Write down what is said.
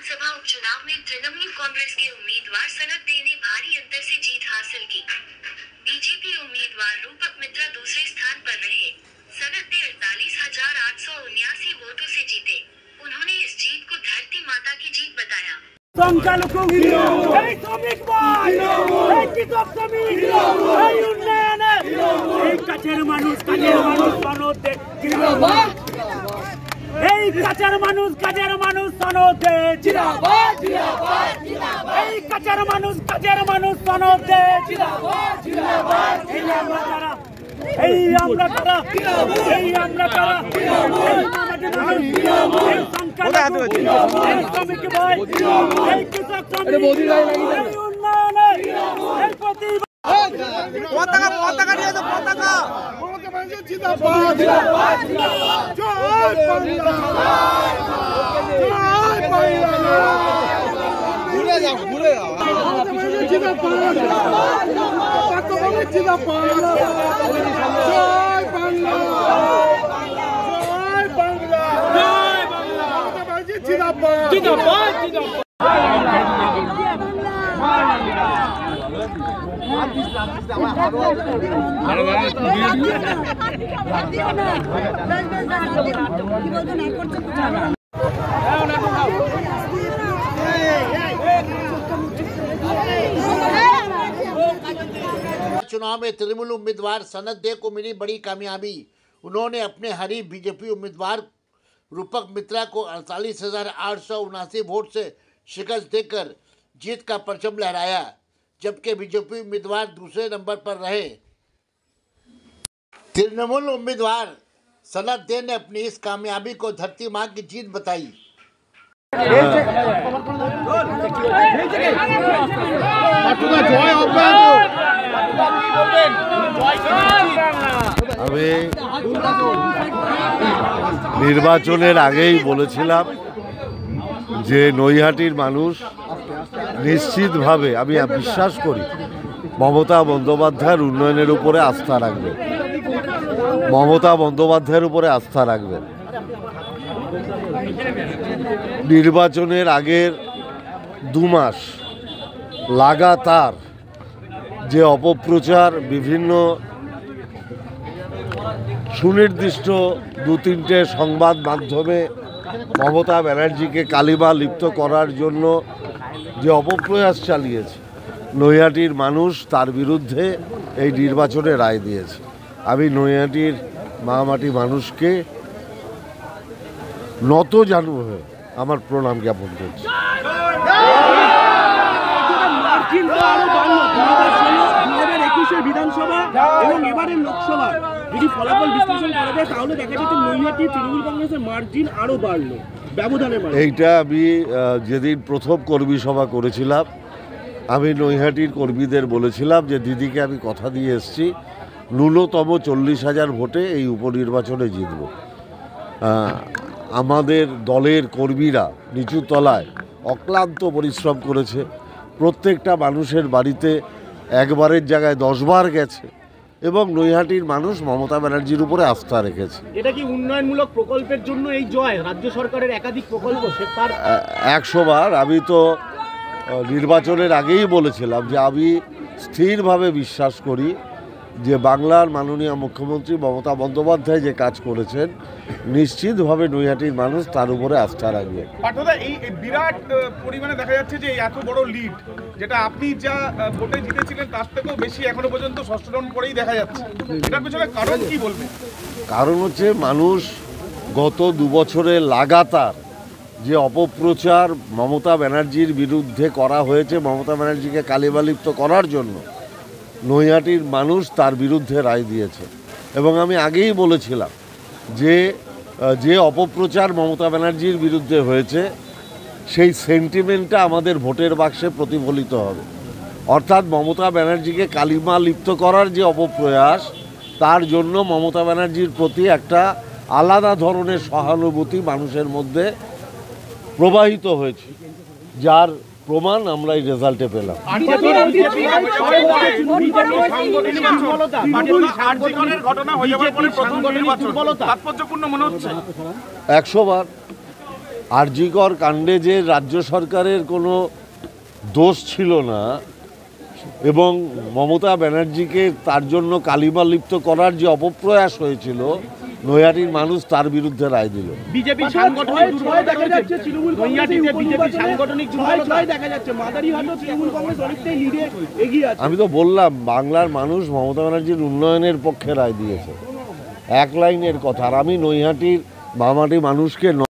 विधानसभा उपचुनाव में तृणमूल कांग्रेस के उम्मीदवार सनत दे ने भारी अंतर से जीत हासिल की। बीजेपी उम्मीदवार रूपक मित्रा दूसरे स्थान पर रहे। सनत दे 48,879 वोटों से जीते। उन्होंने इस जीत को धरती माता की जीत बताया। এই কাঁচার মানুষ কাজের মানুষ সনদে জিন্দাবাদ জিন্দাবাদ জিন্দাবাদ। এই কাঁচার মানুষ কাজের মানুষ সনদে জিন্দাবাদ জিন্দাবাদ। এই আমরা কারা এই আমরা কারা এই সংখ্যালঘু এই শ্রমিক ভাই এই কৃষক শ্রমিক এই উন্নয়নে এই প্রতিবাদ পতাকা নিয়ে তো পতাকা জিন্দাবাদ জিন্দাবাদ জিন্দাবাদ। জয় বাংলা জয় বাংলা। ঘুরে যাও জিন্দাবাদ জিন্দাবাদ। জয় বাংলা জয় বাংলা জয় বাংলা জিন্দাবাদ জিন্দাবাদ জিন্দাবাদ। चुनाव में तृणमूल उम्मीदवार सनत दे को मिली बड़ी कामयाबी। उन्होंने अपने हरीफ बीजेपी उम्मीदवार रूपक मित्रा को 48,879 वोट से शिकस्त देकर जीत का परचम लहराया, जबकि बीजेपी उम्मीदवार दूसरे नंबर पर रहे। तृणमूल उम्मीदवार सनत दे ने अपनी इस कामयाबी को धरती मां की जीत बताई। আমি নির্বাচনের আগেই বলেছিলাম যে নৈহাটির মানুষ নিশ্চিতভাবে, আমি বিশ্বাস করি, মমতা বন্দ্যোপাধ্যায়ের উন্নয়নের উপরে আস্থা রাখবে, মমতা বন্দ্যোপাধ্যায়ের উপরে আস্থা রাখবেন। নির্বাচনের আগের 2 মাস লাগাতার যে অপপ্রচার, বিভিন্ন সুনির্দিষ্ট 2-3টে সংবাদ মাধ্যমে মমতা ব্যানার্জিকে কালিমা লিপ্ত করার জন্য যে অপপ্রয়াস চালিয়েছে, নৈহাটির মানুষ তার বিরুদ্ধে এই নির্বাচনে রায় দিয়েছে। আমি নৈহাটির মামাটি মানুষকে নত জানু হয়ে আমার প্রণাম জ্ঞাপন করছি। বিধানসভা এবং এবারের লোকসভা যদি ফলাফল বিশ্লেষণ করা যায় তাহলে দেখা যাচ্ছে নৈহাটি তৃণমূল কংগ্রেসের মার্জিন আরো বাড়লো ব্যবধানের। এইটা আমি যেদিন প্রথম কর্মী সভা করেছিলাম, আমি নৈহাটির কর্মীদের বলেছিলাম যে দিদিকে আমি কথা দিয়ে এসেছি ন্যূনতম 40,000 ভোটে এই উপনির্বাচনে জিতব। আমাদের দলের কর্মীরা নিচু তলায় অক্লান্ত পরিশ্রম করেছে, প্রত্যেকটা মানুষের বাড়িতে একবারের জায়গায় 10 বার গেছে এবং নৈহাটির মানুষ মমতা ব্যানার্জির উপরে আস্থা রেখেছে। এটা কি উন্নয়নমূলক প্রকল্পের জন্য এই জয়? রাজ্য সরকারের একাধিক প্রকল্প, তার 100 বার। আমি তো নির্বাচনের আগেই বলেছিলাম যে আমি স্থিরভাবে বিশ্বাস করি যে বাংলার মাননীয় মুখ্যমন্ত্রী মমতা বন্দ্যোপাধ্যায় যে কাজ করেছেন, নিশ্চিতভাবে নৈহাটির মানুষ তার উপরে আস্থা রাখবে। এই বিরাট পরিমাণে দেখা যাচ্ছে যে এত বড় লিড, যেটা আপনি যা ভোটে জিতেছিলেন তার থেকেও বেশি এখনো পর্যন্ত 6ষ্ঠ রাউন্ড পরেই দেখা যাচ্ছে। এটার পেছনে কারণ কি বলবেন? কারণ হচ্ছে মানুষ গত 2 বছরে লাগাতার যে অপপ্রচার মমতা ব্যানার্জির বিরুদ্ধে করা হয়েছে, মমতা ব্যানার্জিকে কালিমালিপ্ত করার জন্য নৈহাটির মানুষ তার বিরুদ্ধে রায় দিয়েছে। এবং আমি আগেই বলেছিলাম যে অপপ্রচার মমতা ব্যানার্জির বিরুদ্ধে হয়েছে সেই সেন্টিমেন্টটা আমাদের ভোটের বাক্সে প্রতিফলিত হবে। অর্থাৎ মমতা ব্যানার্জিকে কালিমা লিপ্ত করার যে অপপ্রয়াস, তার জন্য মমতা ব্যানার্জির প্রতি একটা আলাদা ধরনের সহানুভূতি মানুষের মধ্যে প্রবাহিত হয়েছে, যার প্রমাণ আমরা এই রেজাল্টে পেলাম। 100 বার। আরজিকর কাণ্ডে যে রাজ্য সরকারের কোনো দোষ ছিল না এবং মমতা ব্যানার্জিকে তার জন্য কালিমালিপ্ত করার যে অপপ্রয়াস হয়েছিল, নৈহাটির মানুষ তার বিরুদ্ধে রায় দিল। বিজেপি সাংগঠনিক দুর্বলতা দেখা যাচ্ছে, তৃণমূল কংগ্রেসে বিজেপি সাংগঠনিক দুর্বলতা দেখা যাচ্ছে, মাদারিহাটও তৃণমূল কংগ্রেস অনেকটাই লিডে এগিয়ে আছে। আমি তো বললাম বাংলার মানুষ মমতা ব্যানার্জির উন্নয়নের পক্ষে রায় দিয়েছে, এক লাইনের কথা। আর আমি নৈহাটির মামাটি মানুষকে